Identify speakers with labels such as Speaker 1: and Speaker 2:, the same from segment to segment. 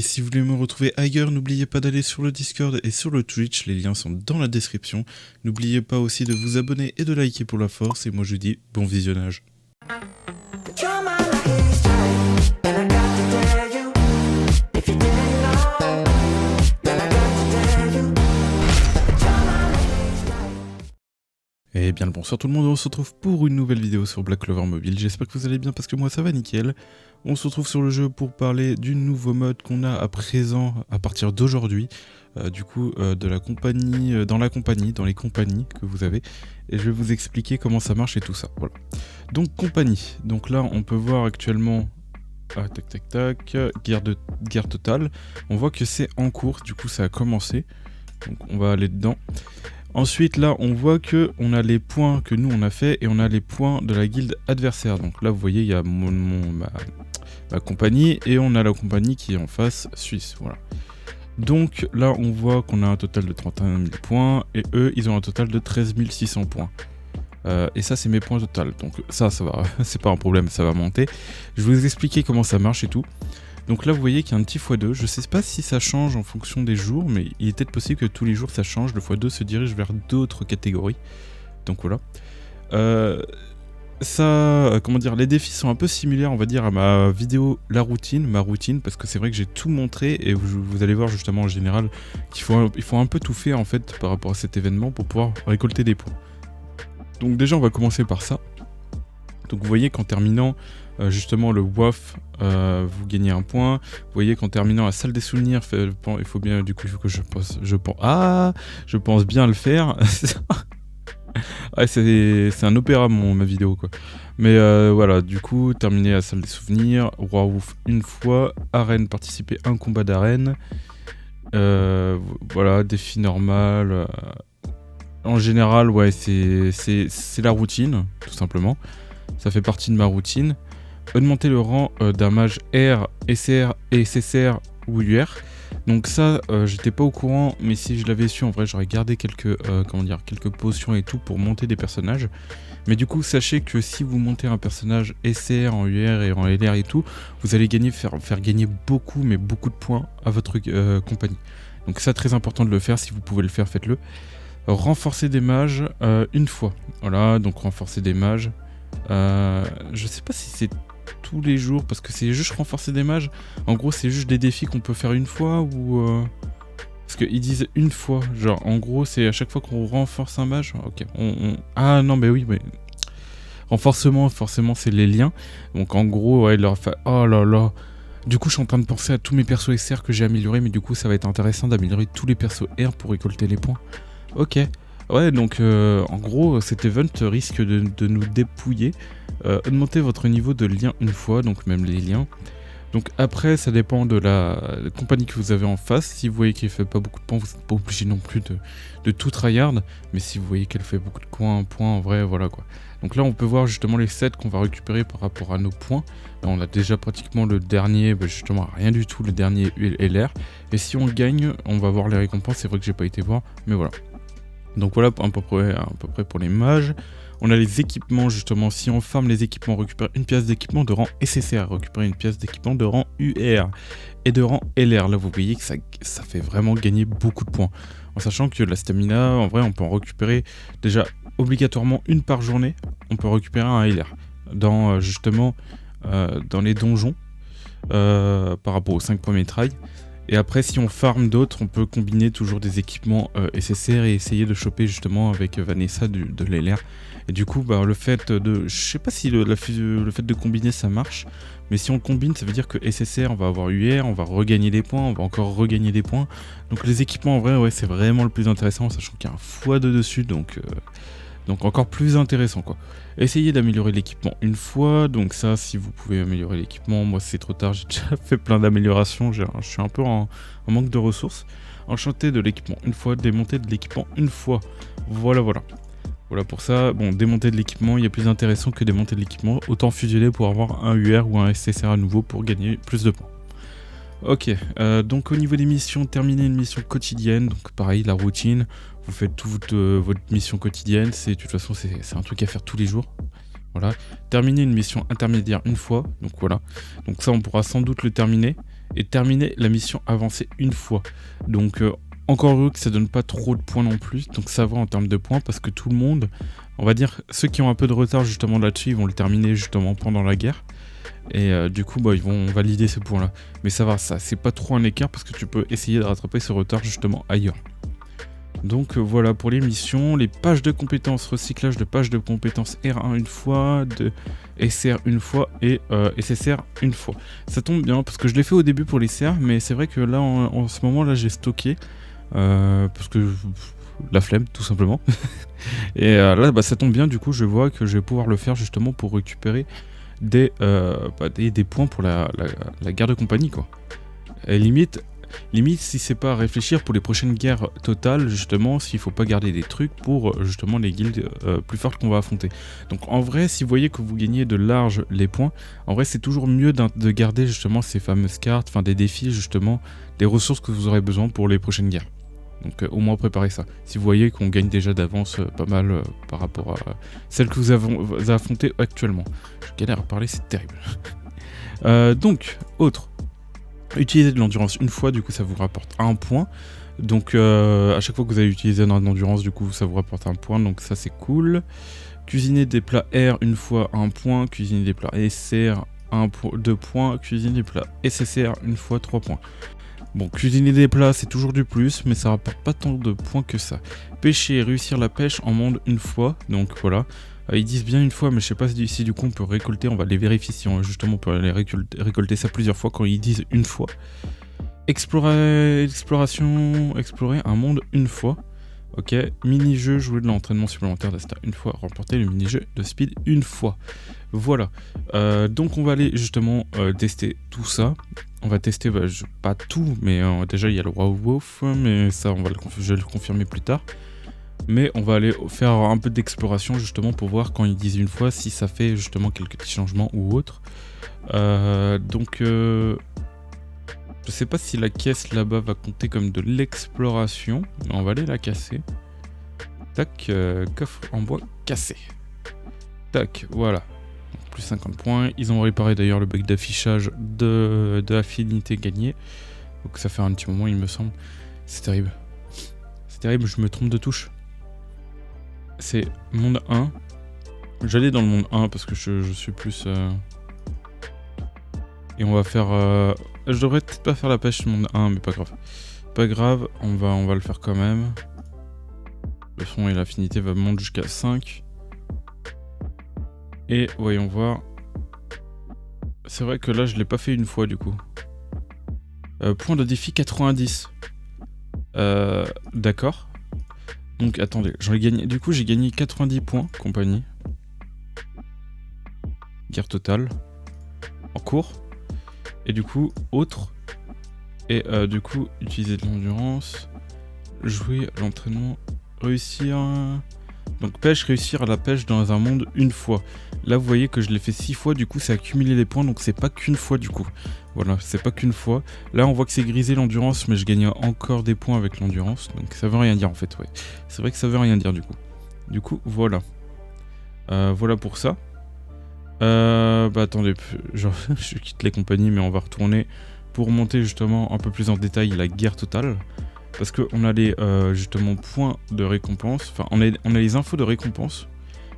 Speaker 1: Et si vous voulez me retrouver ailleurs, n'oubliez pas d'aller sur le Discord et sur le Twitch, les liens sont dans la description. N'oubliez pas aussi de vous abonner et de liker pour la force, et moi je vous dis bon visionnage. Et bien le bonsoir tout le monde, on se retrouve pour une nouvelle vidéo sur Black Clover Mobile. J'espère que vous allez bien parce que moi ça va nickel. On se retrouve sur le jeu pour parler du nouveau mode qu'on a à présent à partir d'aujourd'hui. De la compagnie, dans les compagnies que vous avez. Et je vais vous expliquer comment ça marche et tout ça. Voilà. Donc compagnie. Donc là on peut voir actuellement... guerre totale. On voit que c'est en cours, du coup ça a commencé. Donc on va aller dedans. Ensuite là on voit que on a les points que nous on a fait et on a les points de la guilde adversaire. Donc là vous voyez il y a ma compagnie et on a la compagnie qui est en face suisse. Voilà. Donc là on voit qu'on a un total de 31 000 points et eux ils ont un total de 13 600 points. Et ça c'est mes points total. Donc ça va, c'est pas un problème, ça va monter. Je vais vous expliquer comment ça marche et tout. Donc là vous voyez qu'il y a un petit x2, je sais pas si ça change en fonction des jours, mais il est peut-être possible que tous les jours ça change, le x2 se dirige vers d'autres catégories. Donc voilà. Les défis sont un peu similaires on va dire à ma vidéo ma routine, parce que c'est vrai que j'ai tout montré et vous allez voir justement en général qu'il faut un peu tout faire en fait par rapport à cet événement pour pouvoir récolter des points. Donc déjà on va commencer par ça. Donc vous voyez qu'en terminant justement le WAF, vous gagnez un point. Vous voyez qu'en terminant la salle des souvenirs, il faut bien, du coup il faut que je pense bien le faire. Ouais, c'est un opéra ma vidéo quoi. Mais voilà, du coup terminer la salle des souvenirs, roi ouf une fois, arène, participer à un combat d'arène. Voilà, défi normal. En général, ouais, c'est la routine, tout simplement. Ça fait partie de ma routine. Augmenter le rang d'un mage R, SR, SSR ou UR. Donc ça, j'étais pas au courant, mais si je l'avais su, en vrai, j'aurais gardé quelques potions et tout pour monter des personnages. Mais du coup, sachez que si vous montez un personnage SR en UR et en LR et tout, vous allez faire gagner beaucoup, mais beaucoup de points à votre compagnie. Donc ça, très important de le faire. Si vous pouvez le faire, faites-le. Renforcer des mages une fois. Voilà, donc renforcer des mages. Je sais pas si c'est tous les jours parce que c'est juste renforcer des mages. En gros, c'est juste des défis qu'on peut faire une fois ou parce qu'ils disent une fois. Genre, en gros, c'est à chaque fois qu'on renforce un mage. Ok. Ah non, mais oui, mais renforcement, forcément, c'est les liens. Donc en gros, ouais, oh là là. Du coup, je suis en train de penser à tous mes persos SR que j'ai améliorés, mais du coup, ça va être intéressant d'améliorer tous les persos R pour récolter les points. Ok. Ouais, donc en gros, cet event risque de nous dépouiller. Augmentez votre niveau de lien une fois, donc même les liens. Donc après, ça dépend de la compagnie que vous avez en face. Si vous voyez qu'elle fait pas beaucoup de points, vous n'êtes pas obligé non plus de tout tryhard. Mais si vous voyez qu'elle fait beaucoup de points, en vrai, voilà quoi. Donc là, on peut voir justement les sets qu'on va récupérer par rapport à nos points. Là, on a déjà pratiquement le dernier, justement rien du tout, le dernier LR. Et si on gagne, on va voir les récompenses. C'est vrai que j'ai pas été voir, mais voilà. Donc voilà à peu près pour les mages. On a les équipements justement, si on farme les équipements, on récupère une pièce d'équipement de rang SSR, récupérer une pièce d'équipement de rang UR et de rang LR. Là vous voyez que ça fait vraiment gagner beaucoup de points. En sachant que la stamina, en vrai on peut en récupérer déjà obligatoirement une par journée. On peut récupérer un LR dans justement dans les donjons par rapport aux 5 premiers tries. Et après, si on farm d'autres, on peut combiner toujours des équipements SSR et essayer de choper justement avec Vanessa de l'LR. Et du coup, le fait de... Je sais pas si le fait de combiner ça marche, mais si on combine, ça veut dire que SSR, on va avoir UR, on va regagner des points, on va encore regagner des points. Donc les équipements, en vrai, ouais, c'est vraiment le plus intéressant, sachant qu'il y a un x2 dessus, donc encore plus intéressant quoi. Essayez d'améliorer l'équipement une fois, donc ça si vous pouvez améliorer l'équipement, moi c'est trop tard, j'ai déjà fait plein d'améliorations, je suis un peu en manque de ressources. Enchanter de l'équipement une fois, démonter de l'équipement une fois, voilà pour ça. Bon, démonter de l'équipement, il y a plus intéressant que démonter de l'équipement, autant fusionner pour avoir un UR ou un SSR à nouveau pour gagner plus de points. Ok, donc au niveau des missions, terminer une mission quotidienne, donc pareil, la routine, vous faites toute votre mission quotidienne, de toute façon c'est un truc à faire tous les jours. Voilà, terminer une mission intermédiaire une fois, donc voilà. Donc ça on pourra sans doute le terminer. et terminer la mission avancée une fois. Donc encore heureux que ça donne pas trop de points non plus, donc ça va en termes de points parce que tout le monde, on va dire ceux qui ont un peu de retard justement là-dessus, ils vont le terminer justement pendant la guerre. Et du coup ils vont valider ces points là. Mais ça va, ça c'est pas trop un écart parce que tu peux essayer de rattraper ce retard justement ailleurs. Donc voilà pour les missions, les pages de compétences, recyclage de pages de compétences R1 une fois, de SR une fois et SSR une fois. Ça tombe bien parce que je l'ai fait au début pour les SR, mais c'est vrai que là en ce moment là j'ai stocké parce que la flemme tout simplement. Et là ça tombe bien, du coup je vois que je vais pouvoir le faire justement pour récupérer des points pour la guerre de compagnie quoi. Et limite si c'est pas à réfléchir pour les prochaines guerres totales, justement, s'il faut pas garder des trucs pour justement les guildes plus fortes qu'on va affronter. Donc en vrai, si vous voyez que vous gagnez de large les points, en vrai c'est toujours mieux de garder justement ces fameuses cartes, enfin des défis justement, des ressources que vous aurez besoin pour les prochaines guerres. Donc au moins préparez ça. Si vous voyez qu'on gagne déjà d'avance pas mal par rapport à celles que vous affrontez actuellement. Je galère à parler, c'est terrible. Donc, autre. Utiliser de l'endurance une fois, du coup ça vous rapporte 1 point. Donc à chaque fois que vous allez utiliser un endurance, du coup ça vous rapporte 1 point, donc ça c'est cool. Cuisiner des plats R une fois 1 point, cuisiner des plats SR 2 points, cuisiner des plats SSR une fois 3 points. Bon, cuisiner des plats c'est toujours du plus, mais ça rapporte pas tant de points que ça. Pêcher, réussir la pêche en monde une fois, donc voilà. Ils disent bien une fois, mais je sais pas si du coup on peut récolter, on va les vérifier si justement on peut aller récolter ça plusieurs fois quand ils disent une fois. Explorer un monde une fois. Ok, mini-jeu, jouer de l'entraînement supplémentaire d'Asta une fois, remporter le mini-jeu de speed une fois. Voilà, donc on va aller justement tester tout ça. On va tester, pas tout, mais déjà il y a le Roi Wolf, mais ça je vais le confirmer plus tard. Mais on va aller faire un peu d'exploration justement pour voir quand ils disent une fois si ça fait justement quelques petits changements ou autre. Donc je sais pas si la caisse là-bas va compter comme de l'exploration, mais on va aller la casser. Tac, coffre en bois cassé. Tac, voilà. Plus 50 points. Ils ont réparé d'ailleurs le bug d'affichage de affinité gagnée. Donc ça fait un petit moment il me semble. C'est terrible. C'est terrible, je me trompe de touche. C'est monde 1. J'allais dans le monde 1 parce que je suis plus... Et on va faire... Je devrais peut-être pas faire la pêche monde 1, mais pas grave. Pas grave, on va le faire quand même. Le son et l'affinité va monter jusqu'à 5. Et voyons voir. C'est vrai que là, je l'ai pas fait une fois du coup. Point de défi 90. D'accord. Donc attendez, j'en ai gagné. Du coup, j'ai gagné 90 points, compagnie. Guerre totale. En cours. Et du coup, autre. Et du coup, utiliser de l'endurance. Jouer à l'entraînement. Réussir. Donc pêche, réussir à la pêche dans un monde une fois. Là, vous voyez que je l'ai fait 6 fois. Du coup, c'est accumuler les points. Donc c'est pas qu'une fois du coup. Voilà, c'est pas qu'une fois. Là, on voit que c'est grisé l'endurance, mais je gagne encore des points avec l'endurance. Donc ça veut rien dire en fait, ouais. C'est vrai que ça veut rien dire du coup. Du coup, voilà. Voilà pour ça. Attendez, je quitte les compagnies, mais on va retourner pour monter justement un peu plus en détail la guerre totale. Parce qu'on a les justement points de récompense. Enfin, on a les infos de récompense.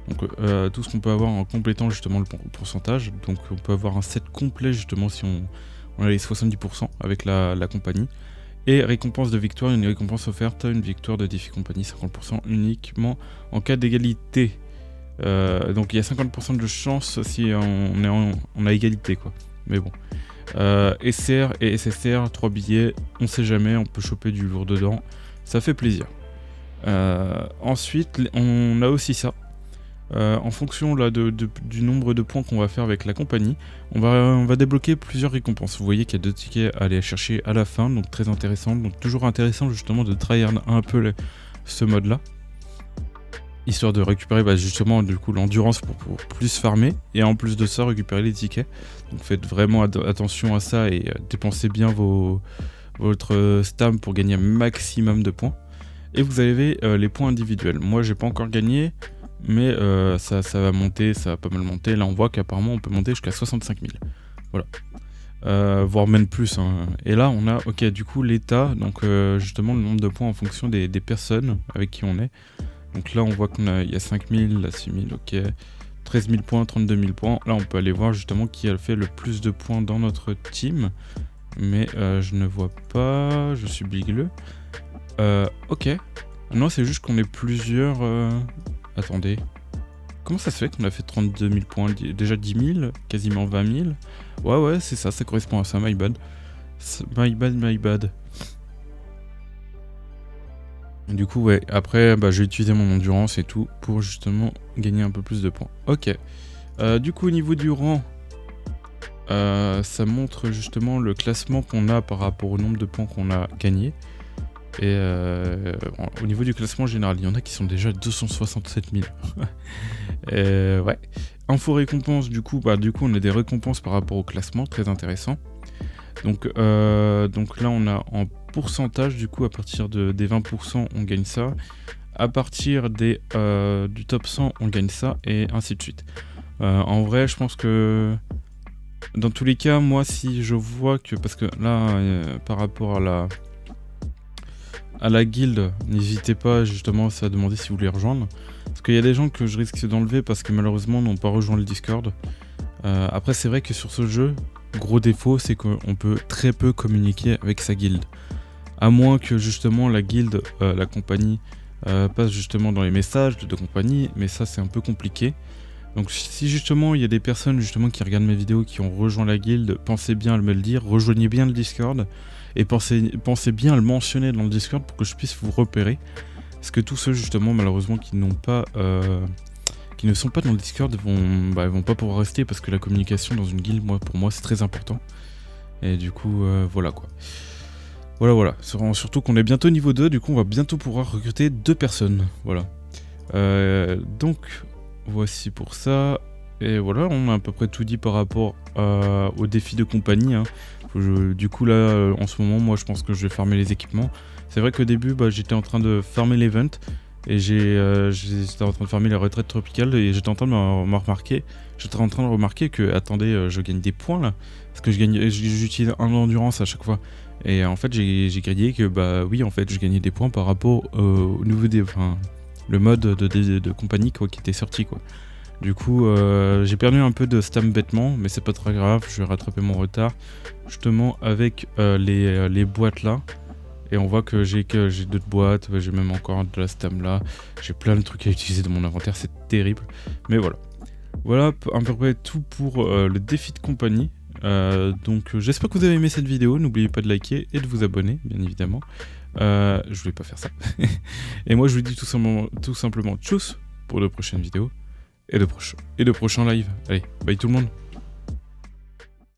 Speaker 1: Donc tout ce qu'on peut avoir en complétant justement le pourcentage. Donc on peut avoir un set complet justement si on a les 70% avec la compagnie. Et récompense de victoire, une récompense offerte, une victoire de défi compagnie 50% uniquement en cas d'égalité. Donc il y a 50% de chance si on a égalité quoi. Mais bon. SR et SSR, 3 billets, on sait jamais, on peut choper du lourd dedans. Ça fait plaisir. Ensuite, on a aussi ça. En fonction là, du nombre de points qu'on va faire avec la compagnie, on va débloquer plusieurs récompenses. Vous voyez qu'il y a 2 tickets à aller chercher à la fin, donc très intéressant. Donc toujours intéressant justement de tryhard un peu ce mode là. Histoire de récupérer justement du coup l'endurance pour plus farmer. Et en plus de ça, récupérer les tickets. Donc faites vraiment attention à ça et dépensez bien votre stam pour gagner un maximum de points. Et vous avez les points individuels. Moi j'ai pas encore gagné. Mais ça va monter, ça va pas mal monter. Là on voit qu'apparemment on peut monter jusqu'à 65 000. Voilà. voire même plus, hein. Et là, on a, ok, du coup, l'état, donc justement le nombre de points en fonction des personnes avec qui on est. Donc là, on voit il y a 5000, là 6000, ok. 13 000 points, 32 000 points. Là, on peut aller voir justement qui a fait le plus de points dans notre team. Mais je ne vois pas, je suis bigleux. Ok. Non, c'est juste qu'on est plusieurs... Attendez. Comment ça se fait qu'on a fait 32 000 points? Déjà 10 000, quasiment 20 000. Ouais, c'est ça correspond à ça, my bad. My bad. Du coup, ouais, après, bah, j'ai utilisé mon endurance et tout pour justement gagner un peu plus de points. Ok. Du coup, au niveau du rang, ça montre justement le classement qu'on a par rapport au nombre de points qu'on a gagné. Et au niveau du classement général, il y en a qui sont déjà 267 000. Ouais. Info récompense, du coup, on a des récompenses par rapport au classement, très intéressant. Donc là, on a en pourcentage, du coup, à partir des 20%, on gagne ça. À partir du top 100, on gagne ça, et ainsi de suite. En vrai, je pense que dans tous les cas, moi, si je vois que... Parce que là, par rapport à la guilde, n'hésitez pas justement à demander si vous voulez rejoindre. Parce qu'il y a des gens que je risque d'enlever parce que malheureusement n'ont pas rejoint le Discord. Après, c'est vrai que sur ce jeu, gros défaut, c'est qu'on peut très peu communiquer avec sa guilde. À moins que justement la guilde, la compagnie, passe justement dans les messages de compagnie, mais ça c'est un peu compliqué. Donc si justement il y a des personnes justement qui regardent mes vidéos qui ont rejoint la guilde, pensez bien à me le dire, rejoignez bien le Discord et pensez bien à le mentionner dans le Discord pour que je puisse vous repérer. Parce que tous ceux justement malheureusement qui ne sont pas dans le Discord vont pas pouvoir rester parce que la communication dans une guilde, pour moi c'est très important. Et du coup voilà quoi. Voilà. Surtout qu'on est bientôt niveau 2, du coup on va bientôt pouvoir recruter 2 personnes. Voilà. Donc voici pour ça. Et voilà, on a à peu près tout dit par rapport au défi de compagnie, hein. Du coup là, en ce moment, moi je pense que je vais farmer les équipements. C'est vrai qu'au début, j'étais en train de farmer l'event. Et j'étais en train de farmer la retraite tropicale. Et j'étais en train de remarquer que, attendez, je gagne des points là. Parce que j'utilise un endurance à chaque fois. Et en fait, j'ai grillé que, oui, en fait, je gagnais des points par rapport au nouveau le mode de compagnie quoi, qui était sorti quoi. Du coup, j'ai perdu un peu de stam bêtement, mais c'est pas très grave, je vais rattraper mon retard justement avec les boîtes là. Et on voit que j'ai d'autres boîtes, j'ai même encore de la stam là. J'ai plein de trucs à utiliser dans mon inventaire, c'est terrible. Mais voilà. Voilà à peu près tout pour le défi de compagnie. Donc j'espère que vous avez aimé cette vidéo, n'oubliez pas de liker et de vous abonner, bien évidemment. Je voulais pas faire ça. Et moi je vous dis tout simplement tchuss pour de prochaines vidéos et de prochains lives. Allez, bye tout le monde.